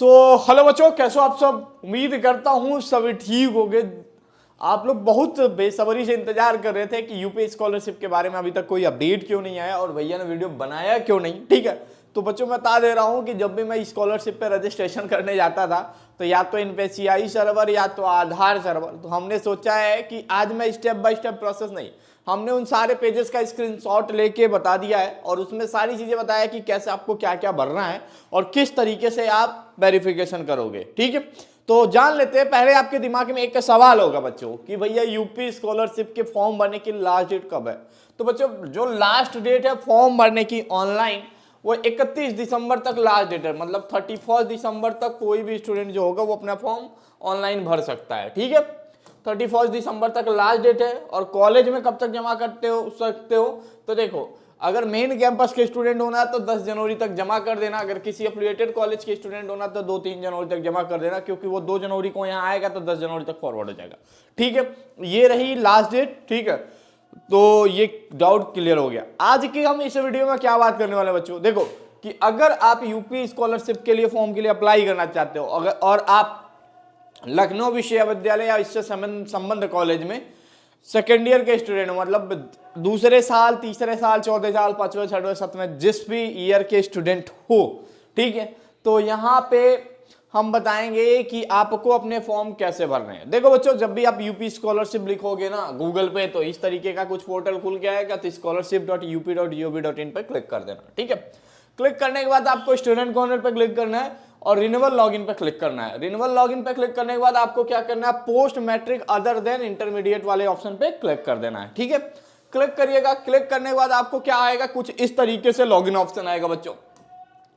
Hello बच्चों, कैसे हो आप सब। उम्मीद करता हूँ सभी ठीक होंगे। आप लोग बहुत बेसब्री से इंतजार कर रहे थे कि यूपी स्कॉलरशिप के बारे में अभी तक कोई अपडेट क्यों नहीं आया और भैया ने वीडियो बनाया क्यों नहीं। ठीक है, तो बच्चों मैं बता दे रहा हूँ कि जब भी मैं स्कॉलरशिप पे रजिस्ट्रेशन करने जाता था तो या तो इनपेसीआई सर्वर या तो आधार सर्वर, तो हमने सोचा है कि आज मैं स्टेप बाय स्टेप प्रोसेस नहीं, हमने उन सारे पेजेस का स्क्रीनशॉट लेके बता दिया है और उसमें सारी चीजें बताया कि कैसे आपको क्या क्या भरना है और किस तरीके से आप वेरिफिकेशन करोगे। ठीक है, तो जान लेते हैं। पहले आपके दिमाग में एक सवाल होगा बच्चों कि भैया यूपी स्कॉलरशिप के फॉर्म भरने की लास्ट डेट कब है। तो बच्चों जो लास्ट डेट है फॉर्म भरने की ऑनलाइन वो 31 दिसंबर तक लास्ट डेट है, मतलब 31 दिसंबर तक कोई भी स्टूडेंट जो होगा वो अपना फॉर्म ऑनलाइन भर सकता है। ठीक है, 31 दिसंबर तक लास्ट डेट है। और कॉलेज में कब तक जमा करते हो सकते हो, तो देखो अगर मेन कैंपस के स्टूडेंट होना है तो 10 जनवरी तक जमा कर देना, अगर किसी एफिलिएटेड कॉलेज के स्टूडेंट होना तो 2-3 जनवरी तक जमा कर देना, क्योंकि वो 2 जनवरी को यहाँ आएगा तो 10 जनवरी तक फॉरवर्ड हो जाएगा। ठीक है, ये रही लास्ट डेट। ठीक है, तो ये डाउट क्लियर हो गया। आज की हम इस वीडियो में क्या बात करने वाले बच्चों, देखो कि अगर आप यूपी स्कॉलरशिप के लिए फॉर्म के लिए अप्लाई करना चाहते हो अगर और आप लखनऊ विश्वविद्यालय या इससे संबंध कॉलेज में सेकेंड ईयर के स्टूडेंट, मतलब दूसरे साल, तीसरे साल, चौथे साल, पांचवें, छठवें, सातवें, जिस भी ईयर के स्टूडेंट हो, ठीक है, तो यहाँ पे हम बताएंगे कि आपको अपने फॉर्म कैसे भरने हैं। देखो बच्चों, जब भी आप यूपी स्कॉलरशिप लिखोगे ना गूगल पे तो इस तरीके का कुछ पोर्टल खुल के आएगा, तो scholarship.up.gov.in पे क्लिक कर देना। ठीक है, क्लिक करने के बाद आपको स्टूडेंट कॉर्नर पे क्लिक करना है और रिन्यूअल लॉगिन पे क्लिक करना है। रिन्यूअल लॉगिन पे क्लिक करने के बाद आपको क्या करना है, post matric other than intermediate वाले ऑप्शन पे क्लिक कर देना है। ठीक है, क्लिक करिएगा। क्लिक करने के बाद आपको क्या आएगा, कुछ इस तरीके से लॉगिन ऑप्शन आएगा बच्चों,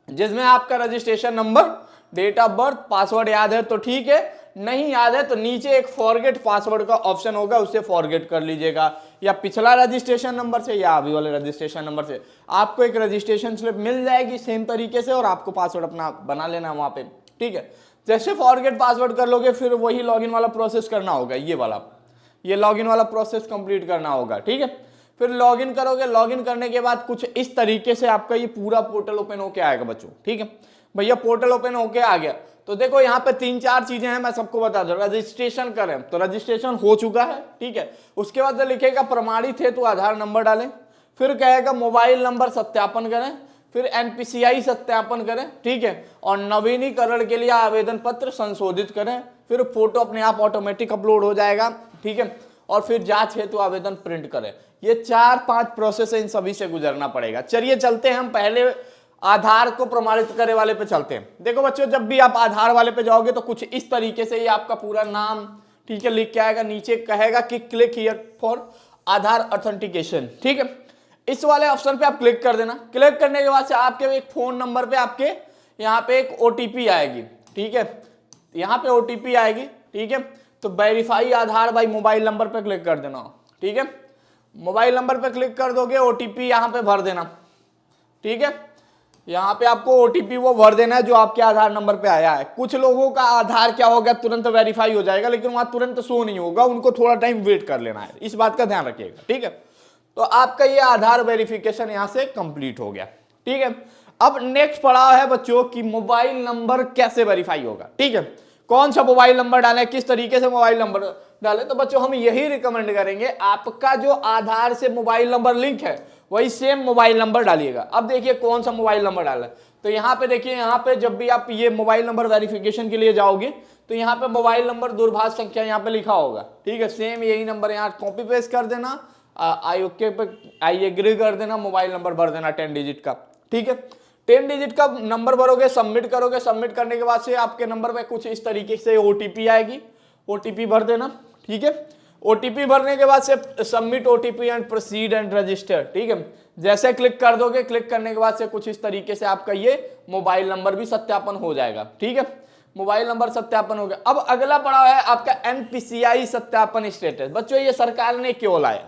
जिसमें आपका registration number, date of birth, password याद है तो ठीक है, नहीं याद है तो नीचे एक फॉरगेट पासवर्ड का ऑप्शन होगा, उससे फॉरगेट कर लीजिएगा, या पिछला रजिस्ट्रेशन नंबर से या अभी वाले रजिस्ट्रेशन नंबर से आपको एक रजिस्ट्रेशन स्लिप मिल जाएगी सेम तरीके से, और आपको पासवर्ड अपना बना लेना वहां पे। ठीक है, जैसे फॉरगेट पासवर्ड कर लोगे फिर वही लॉगिन वाला प्रोसेस करना होगा, ये लॉगिन वाला प्रोसेस कंप्लीट करना होगा। ठीक है, फिर लॉगिन करोगे। लॉगिन करने के बाद कुछ इस तरीके से आपका ये पूरा पोर्टल ओपन होके आएगा बच्चों। ठीक है भैया, पोर्टल ओपन होके आ गया तो देखो यहाँ पे 3-4 चीजें हैं, मैं सबको बता दूं। रजिस्ट्रेशन करें तो रजिस्ट्रेशन हो चुका है। ठीक है, उसके बाद लिखेगा प्रमाणित है तो आधार नंबर डालें, फिर कहेगा मोबाइल नंबर सत्यापन करें, फिर एनपीसीआई सत्यापन करें। ठीक है, और नवीनीकरण के लिए आवेदन पत्र संशोधित करें, फिर फोटो अपने आप ऑटोमेटिक अपलोड हो जाएगा। ठीक है, और फिर जांच हेतु आवेदन प्रिंट करें। ये 4-5 प्रोसेस है, इन सभी से गुजरना पड़ेगा। चलिए चलते हैं हम पहले आधार को प्रमाणित करने वाले पे चलते हैं। देखो बच्चों, जब भी आप आधार वाले पे जाओगे तो कुछ इस तरीके से ये आपका पूरा नाम, ठीक है, लिख के आएगा। नीचे कहेगा कि click here for Aadhaar authentication. ठीक है, इस वाले ऑप्शन पे आप क्लिक कर देना। क्लिक करने के बाद से आपके एक फोन नंबर पे आपके यहाँ पे एक ओटीपी आएगी। ठीक है, यहाँ पे ओटीपी आएगी। ठीक है, तो verify Aadhaar by mobile number पे क्लिक कर देना। ठीक है, मोबाइल नंबर पे क्लिक कर दोगे, ओटीपी यहाँ पे भर देना। ठीक है, यहाँ पे आपको ओटीपी वो भर देना है जो आपके आधार नंबर पे आया है। कुछ लोगों का आधार क्या होगा, तुरंत वेरीफाई हो जाएगा, लेकिन वहां तुरंत शो नहीं होगा, उनको थोड़ा टाइम वेट कर लेना है, इस बात का ध्यान रखिएगा। ठीक है, तो आपका ये आधार वेरिफिकेशन यहाँ से कंप्लीट हो गया। ठीक है, अब नेक्स्ट पड़ाव है बच्चों कि मोबाइल नंबर कैसे वेरीफाई होगा। ठीक है, कौन सा मोबाइल नंबर डालें, किस तरीके से मोबाइल नंबर डालें, तो बच्चों हम यही रिकमेंड करेंगे, आपका जो आधार से मोबाइल नंबर लिंक है वही सेम मोबाइल नंबर डालिएगा। अब देखिए कौन सा मोबाइल नंबर डाला है, तो यहाँ पे देखिए, यहाँ पे जब भी आप ये मोबाइल नंबर वेरिफिकेशन के लिए जाओगे तो यहाँ पे मोबाइल नंबर, दूरभाष संख्या यहाँ पे लिखा होगा। ठीक है, सेम यही नंबर यहाँ कॉपी पेस्ट कर देना, आई ओके पे आई एग्री कर देना, मोबाइल नंबर भर देना 10 डिजिट का। ठीक है, 10 डिजिट का नंबर भरोगे, सबमिट करोगे। सबमिट करने के बाद से आपके नंबर पे कुछ इस तरीके से ओटीपी आएगी, ओटीपी भर देना। ठीक है, ओटीपी भरने के बाद से submit OTP and proceed and register. ठीक है, जैसे क्लिक कर दोगे, क्लिक करने के बाद से कुछ इस तरीके से आपका ये मोबाइल नंबर भी सत्यापन हो जाएगा। ठीक है, मोबाइल नंबर सत्यापन हो गया। अब अगला पड़ा है आपका एनपीसीआई सत्यापन स्टेटस। बच्चों ये सरकार ने क्यों लाया,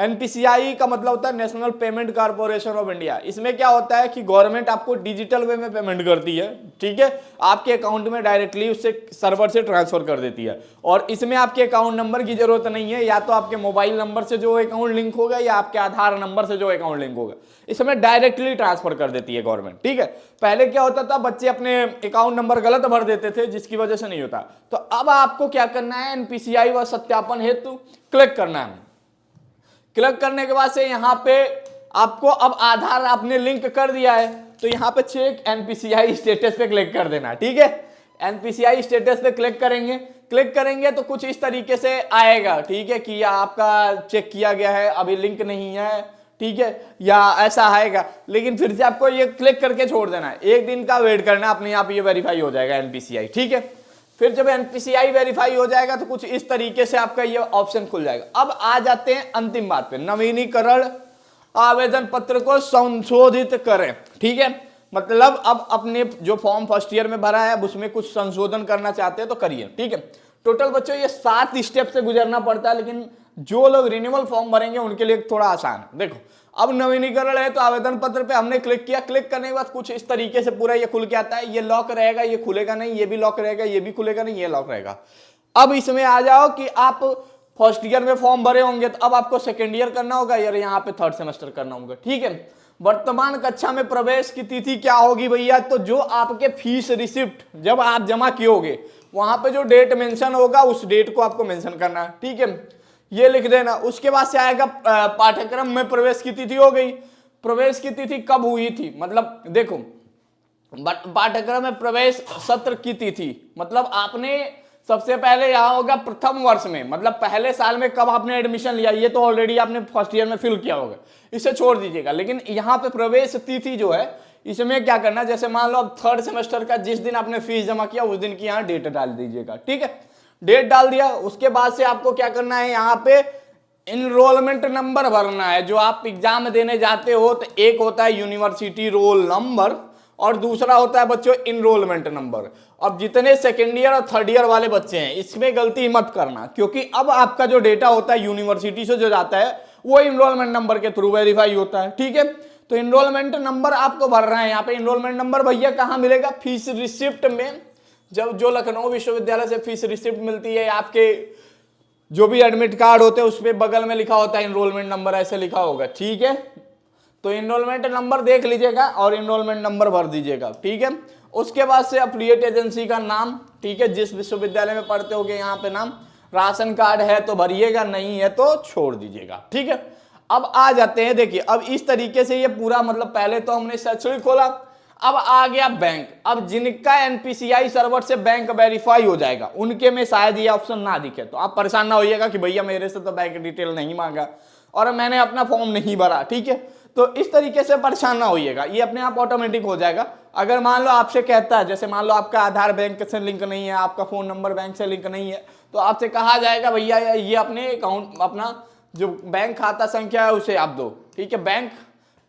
एनपीसीआई का मतलब होता है national payment corporation of India. इसमें क्या होता है कि गवर्नमेंट आपको डिजिटल वे में पेमेंट करती है, ठीक है, आपके अकाउंट में डायरेक्टली उससे सर्वर से ट्रांसफर कर देती है। और इसमें आपके अकाउंट नंबर की जरूरत नहीं है, या तो आपके मोबाइल नंबर से जो अकाउंट लिंक होगा या आपके आधार नंबर से जो अकाउंट लिंक होगा, इसमें डायरेक्टली ट्रांसफर कर देती है गवर्नमेंट, ठीक है। पहले क्या होता था, बच्चे अपने अकाउंट नंबर गलत भर देते थे जिसकी वजह से नहीं होता। तो अब आपको क्या करना है, एनपीसीआई व सत्यापन हेतु क्लिक करना है। क्लिक करने के बाद से यहाँ पे आपको अब आधार आपने लिंक कर दिया है, तो यहाँ पे चेक एनपीसीआई स्टेटस पे क्लिक कर देना, ठीक है। एनपीसीआई स्टेटस पे क्लिक करेंगे तो कुछ इस तरीके से आएगा, ठीक है, कि आपका चेक किया गया है, अभी लिंक नहीं है, ठीक है, या ऐसा आएगा। लेकिन फिर से आपको ये क्लिक करके छोड़ देना है, एक दिन का वेट करना है, अपने आप ये वेरीफाई हो जाएगा एनपीसीआई, ठीक है। फिर जब एनपीसीआई वेरीफाई हो जाएगा तो कुछ इस तरीके से आपका ये ऑप्शन खुल जाएगा। अब आ जाते हैं अंतिम बात पे, नवीनीकरण आवेदन पत्र को संशोधित करें, ठीक है। मतलब अब अपने जो फॉर्म फर्स्ट ईयर में भरा है अब उसमें कुछ संशोधन करना चाहते हैं तो करिए, ठीक है। टोटल बच्चों ये 7 स्टेप से गुजरना पड़ता है, लेकिन जो लोग रिन्यूअल फॉर्म भरेंगे उनके लिए थोड़ा आसान है। देखो, अब नवीनीकरण है तो आवेदन पत्र पे हमने क्लिक किया, क्लिक करने के बाद कुछ इस तरीके से पूरा ये खुल के आता है। ये लॉक रहेगा, ये खुलेगा नहीं, ये भी लॉक रहेगा, ये भी खुलेगा नहीं, ये लॉक रहेगा। अब इसमें आ जाओ कि आप फर्स्ट ईयर में फॉर्म भरे होंगे तो अब आपको सेकेंड ईयर करना होगा या यहाँ पे थर्ड सेमेस्टर करना होगा, ठीक है। वर्तमान कक्षा में प्रवेश की तिथि क्या होगी भैया, तो जो आपके फीस रिसिप्ट जब आप जमा किए वहां पे जो डेट मेंशन होगा उस डेट को आपको मेंशन करना है, ठीक है, ये लिख देना। उसके बाद से आएगा पाठ्यक्रम में प्रवेश की तिथि हो गई। प्रवेश की तिथि कब हुई थी, मतलब देखो पाठ्यक्रम में प्रवेश सत्र की तिथि, मतलब आपने सबसे पहले यहाँ होगा प्रथम वर्ष में, मतलब पहले साल में कब आपने एडमिशन लिया, ये तो ऑलरेडी आपने फर्स्ट ईयर में फिल किया होगा, इसे छोड़ दीजिएगा। लेकिन यहाँ पे प्रवेश तिथि जो है इसमें क्या करना, जैसे मान लो अब थर्ड सेमेस्टर का जिस दिन आपने फीस जमा किया उस दिन की यहाँ डेट डाल दीजिएगा, ठीक है। डेट डाल दिया, उसके बाद से आपको क्या करना है, यहाँ पे इनरोलमेंट नंबर भरना है। जो आप एग्जाम देने जाते हो तो एक होता है यूनिवर्सिटी रोल नंबर और दूसरा होता है बच्चों इनरोलमेंट नंबर। अब जितने सेकेंड ईयर और थर्ड ईयर वाले बच्चे हैं इसमें गलती मत करना, क्योंकि अब आपका जो डेटा होता है यूनिवर्सिटी से जो जाता है वो इनरोलमेंट नंबर के थ्रू वेरीफाई होता है, ठीक है। तो इनरोलमेंट नंबर आपको भरना है। यहाँ पे इनरोलमेंट नंबर भैया कहाँ मिलेगा, फीस रिसिप्ट में। जब जो लखनऊ विश्वविद्यालय से फीस रिसिप्ट मिलती है, आपके जो भी एडमिट कार्ड होते हैं उस पर बगल में लिखा होता है इनरोलमेंट नंबर, ऐसे लिखा होगा, ठीक है। तो इनरोलमेंट नंबर देख लीजिएगा और इनरोलमेंट नंबर भर दीजिएगा, ठीक है। उसके बाद से एफिलिएट एजेंसी का नाम, ठीक है, जिस विश्वविद्यालय में पढ़ते होगे यहाँ पे नाम, राशन कार्ड है तो भरिएगा, नहीं है तो छोड़ दीजिएगा, ठीक है। अब आ जाते हैं, देखिए अब इस तरीके से ये पूरा, मतलब पहले तो हमने शैक्षणिक खोला, अब आ गया बैंक। अब जिनका एनपीसीआई सर्वर से बैंक वेरीफाई हो जाएगा उनके में शायद ये ऑप्शन ना दिखे, तो आप परेशान ना होइएगा कि भैया मेरे से तो बैंक डिटेल नहीं मांगा और मैंने अपना फॉर्म नहीं भरा, ठीक है। तो इस तरीके से परेशान ना होइएगा, ये अपने आप ऑटोमेटिक हो जाएगा। अगर मान लो आपसे कहता है, जैसे मान लो आपका आधार बैंक से लिंक नहीं है, आपका फोन नंबर बैंक से लिंक नहीं है, तो आपसे कहा जाएगा भैया ये अपने अकाउंट, अपना जो बैंक खाता संख्या है उसे आप दो, ठीक है। बैंक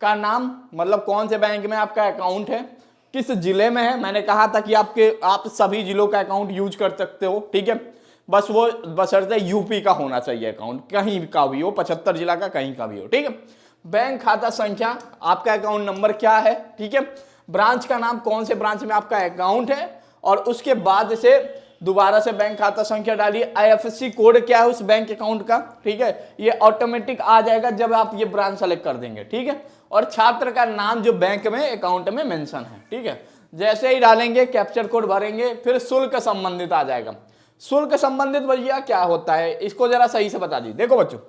का नाम, मतलब कौन से बैंक में आपका अकाउंट है, किस जिले में है। मैंने कहा था कि आप सभी जिलों का अकाउंट यूज कर सकते हो, ठीक है। बस वो बशर्ते यूपी का होना चाहिए अकाउंट, कहीं का भी हो, 75 जिला का कहीं का भी हो, ठीक है। बैंक खाता संख्या, आपका अकाउंट नंबर क्या है, ठीक है। ब्रांच का नाम, कौन से ब्रांच में आपका अकाउंट है, और उसके बाद से दोबारा से बैंक खाता संख्या डालिए। आईएफएससी कोड क्या है उस बैंक अकाउंट का, ठीक है, ये ऑटोमेटिक आ जाएगा जब आप ये ब्रांच सेलेक्ट कर देंगे, ठीक है। और छात्र का नाम जो बैंक में अकाउंट में मेंशन है, ठीक है। जैसे ही डालेंगे कैप्चर कोड भरेंगे, फिर शुल्क संबंधित आ जाएगा। शुल्क संबंधित भैया क्या होता है, इसको जरा सही से बता दीजिए। देखो बच्चों,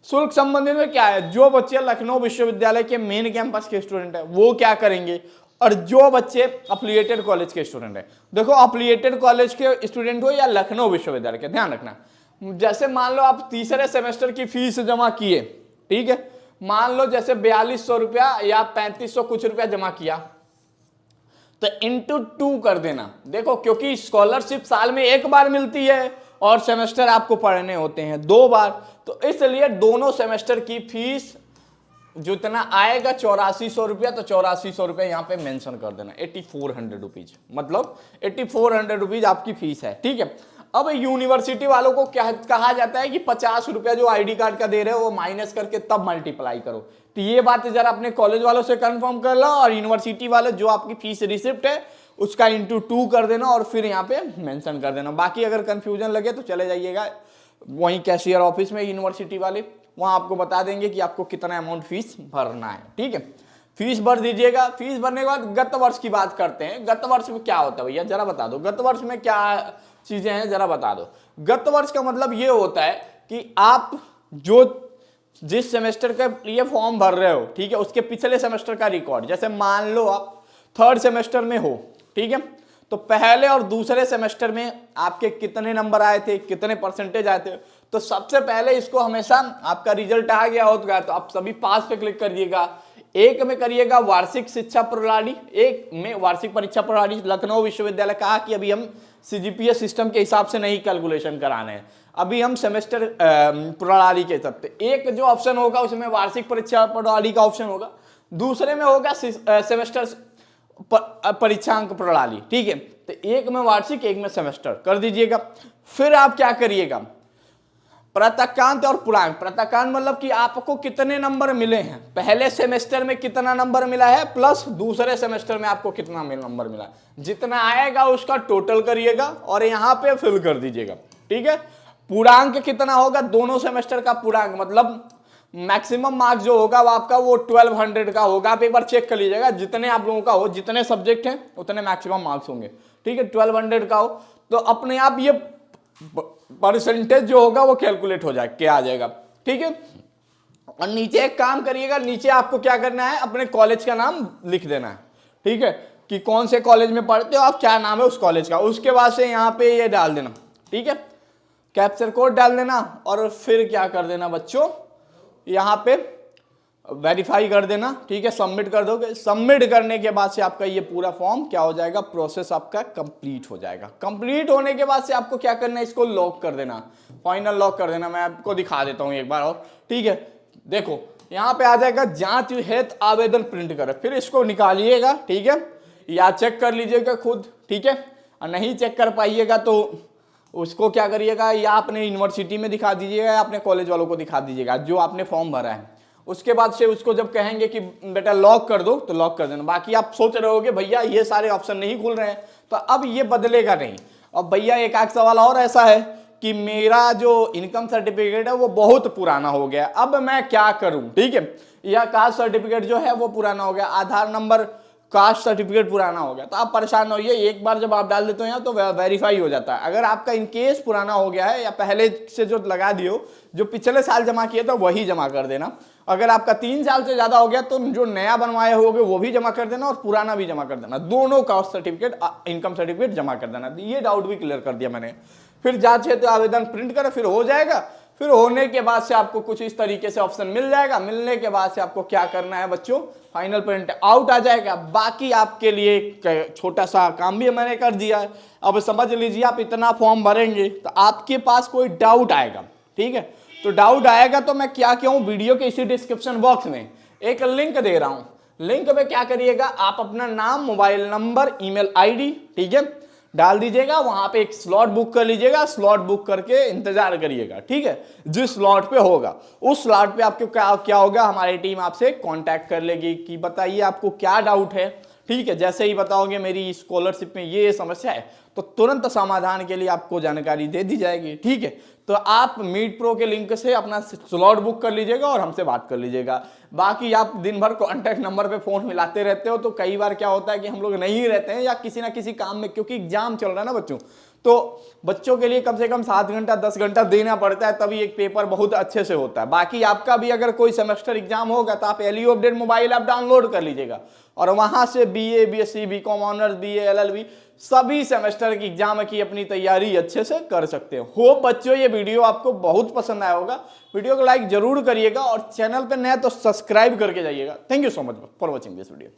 शुल्क संबंधित में क्या है, जो बच्चे लखनऊ विश्वविद्यालय के मेन कैंपस के स्टूडेंट है वो क्या करेंगे, और जो बच्चे अफिलिएटेड कॉलेज के स्टूडेंट है। देखो अफिलिएटेड कॉलेज के स्टूडेंट हो या लखनऊ विश्वविद्यालय के, ध्यान रखना, जैसे मान लो आप तीसरे सेमेस्टर की फीस जमा किए, ठीक है, मान लो जैसे 4200 रुपया या 3500 कुछ रुपया जमा किया, तो इंटू 2 कर देना। देखो क्योंकि स्कॉलरशिप साल में एक बार मिलती है और सेमेस्टर आपको पढ़ने होते हैं 2 बार, तो इसलिए दोनों सेमेस्टर की फीस जितना आएगा 8400 रुपया, तो 8400 रुपया यहाँ पे मेंशन कर देना, 8400 रुपीज, मतलब 8400 रुपीज आपकी फीस है, ठीक है। अब यूनिवर्सिटी वालों को क्या कहा जाता है कि 50 रुपया जो आईडी कार्ड का दे रहे हो वो माइनस करके तब मल्टीप्लाई करो। तो ये बात जरा अपने कॉलेज वालों से कंफर्म कर लो, और यूनिवर्सिटी वाले जो आपकी फीस रिसिप्ट है उसका इंटू 2 कर देना और फिर यहाँ पे मेंशन कर देना। बाकी अगर कंफ्यूजन लगे तो चले जाइएगा वहीं कैशियर ऑफिस में यूनिवर्सिटी वाले, वहाँ आपको बता देंगे कि आपको कितना अमाउंट फीस भरना है। ठीक है, फीस भर दीजिएगा। फीस भरने के बाद गत वर्ष की बात करते हैं। गत वर्ष में क्या होता है भैया, जरा बता दो, गत वर्ष में क्या चीजें हैं जरा बता दो। गत वर्ष का मतलब ये होता है कि आप जो जिस सेमेस्टर के लिए फॉर्म भर रहे हो, ठीक है, उसके पिछले सेमेस्टर का रिकॉर्ड। जैसे मान लो आप 3rd सेमेस्टर में हो, ठीक है, तो पहले और दूसरे सेमेस्टर में आपके कितने नंबर आए थे, कितने परसेंटेज आए थे। तो सबसे पहले इसको हमेशा आपका रिजल्ट आ गया होगा तो आप सभी पास पे क्लिक करिएगा। एक में करिएगा वार्षिक शिक्षा प्रणाली, एक में वार्षिक परीक्षा प्रणाली। लखनऊ विश्वविद्यालय कहा कि अभी हम सीजीपीए सिस्टम के हिसाब से नहीं कैलकुलेशन कराने हैं, अभी हम सेमेस्टर प्रणाली के हिसाब से। एक जो ऑप्शन होगा उसमें वार्षिक परीक्षा प्रणाली का ऑप्शन होगा, दूसरे में होगा सेमेस्टर परीक्षांक प्रणाली। ठीक है, तो एक में वार्षिक एक में सेमेस्टर कर दीजिएगा। फिर आप क्या करिएगा, प्रातःकांत और पूर्णांक। प्रातःकांत मतलब कि आपको कितने नंबर मिले हैं, पहले सेमेस्टर में कितना नंबर मिला है प्लस दूसरे सेमेस्टर में आपको कितना नंबर मिला है, जितना आएगा उसका टोटल करिएगा और यहाँ पे फिल कर दीजिएगा। ठीक है, पूर्णांक कितना होगा, दोनों सेमेस्टर का पूर्णांक मतलब मैक्सिमम मार्क्स जो होगा वो आपका वो 1200 का होगा। आप एक बार चेक कर लीजिएगा, जितने आप लोगों का हो, जितने सब्जेक्ट हैं उतने मैक्सिमम मार्क्स होंगे। ठीक है, 1200 का हो तो अपने आप ये परसेंटेज जो होगा वो कैलकुलेट हो जाए के आ जाएगा। ठीक है, और नीचे एक काम करिएगा, नीचे आपको क्या करना है, अपने कॉलेज का नाम लिख देना है। ठीक है, कि कौन से कॉलेज में पढ़ते हो आप, क्या नाम है उस कॉलेज का। उसके बाद से यहाँ पे ये डाल देना। ठीक है, कैप्चर कोड डाल देना और फिर क्या कर देना बच्चों, यहाँ पे वेरीफाई कर देना। ठीक है, सबमिट कर दोगे। सबमिट करने के बाद से आपका ये पूरा फॉर्म क्या हो जाएगा, प्रोसेस आपका कंप्लीट हो जाएगा। कंप्लीट होने के बाद से आपको क्या करना है, इसको लॉक कर देना, फाइनल लॉक कर देना। मैं आपको दिखा देता हूँ एक बार और। ठीक है, देखो यहाँ पे आ जाएगा जांच हेतु आवेदन प्रिंट कर, फिर इसको निकालिएगा। ठीक है, या चेक कर लीजिएगा खुद। ठीक है, और नहीं चेक कर पाइएगा तो उसको क्या करिएगा, या अपने यूनिवर्सिटी में दिखा दीजिएगा या अपने कॉलेज वालों को दिखा दीजिएगा जो आपने फॉर्म भरा है। उसके बाद से उसको जब कहेंगे कि बेटा लॉक कर दो तो लॉक कर देना। बाकी आप सोच रहे होगे भैया ये सारे ऑप्शन नहीं खुल रहे हैं, तो अब ये बदलेगा नहीं। अब भैया एक आध सवाल और ऐसा है कि मेरा जो इनकम सर्टिफिकेट है वो बहुत पुराना हो गया, अब मैं क्या करूं। ठीक है, या कास्ट सर्टिफिकेट जो है वो पुराना हो गया, आधार नंबर कास्ट सर्टिफिकेट पुराना हो गया, तो आप परेशान होइए। एक बार जब आप डाल देते हो यहाँ तो वेरीफाई हो जाता है। अगर आपका इनकेस पुराना हो गया है या पहले से जो लगा दियो, जो पिछले साल जमा किए तो वही जमा कर देना। अगर आपका 3 साल से ज्यादा हो गया तो जो नया बनवाए होगे वो भी जमा कर देना और पुराना भी जमा कर देना, दोनों कास्ट सर्टिफिकेट इनकम सर्टिफिकेट जमा कर देना। ये डाउट भी क्लियर कर दिया मैंने। फिर जांच हेतु आवेदन प्रिंट करें, फिर हो जाएगा। फिर होने के बाद से आपको कुछ इस तरीके से ऑप्शन मिल जाएगा। मिलने के बाद से आपको क्या करना है बच्चों, फाइनल प्रिंट आउट आ जाएगा। बाकी आपके लिए एक छोटा सा काम भी मैंने कर दिया है। अब समझ लीजिए, आप इतना फॉर्म भरेंगे तो आपके पास कोई डाउट आएगा। ठीक है, तो डाउट आएगा तो मैं क्या कहूँ, वीडियो के इसी डिस्क्रिप्शन बॉक्स में एक लिंक दे रहा हूँ। लिंक में क्या करिएगा, आप अपना नाम, मोबाइल नंबर, ईमेल आईडी, ठीक है, डाल दीजिएगा। वहां पे एक स्लॉट बुक कर लीजिएगा। स्लॉट बुक करके इंतजार करिएगा। ठीक है, जिस स्लॉट पे होगा उस स्लॉट पे आपको क्या होगा, हमारी टीम आपसे कांटेक्ट कर लेगी कि बताइए आपको क्या डाउट है। ठीक है, जैसे ही बताओगे मेरी स्कॉलरशिप में ये समस्या है तो तुरंत समाधान के लिए आपको जानकारी दे दी जाएगी। ठीक है, तो आप मीट प्रो के लिंक से अपना स्लॉट बुक कर लीजिएगा और हमसे बात कर लीजिएगा। बाकी आप दिन भर कॉन्टैक्ट नंबर पे फोन मिलाते रहते हो तो कई बार क्या होता है कि हम लोग नहीं रहते हैं या किसी ना किसी काम में, क्योंकि एग्जाम चल रहा है ना बच्चों, तो बच्चों के लिए कम से कम 7 घंटा 10 घंटा देना पड़ता है, तभी एक पेपर बहुत अच्छे से होता है। बाकी आपका भी अगर कोई सेमेस्टर एग्जाम होगा तो आप LU update mobile app download कर लीजिएगा और वहां से BA, BSc, BCom honours, BA, LLB सभी सेमेस्टर की एग्जाम की अपनी तैयारी अच्छे से कर सकते हो। होप बच्चों ये वीडियो आपको बहुत पसंद आया होगा। वीडियो को लाइक जरूर करिएगा और चैनल पे नए तो सब्सक्राइब करके जाइएगा। Thank you so much for watching this video.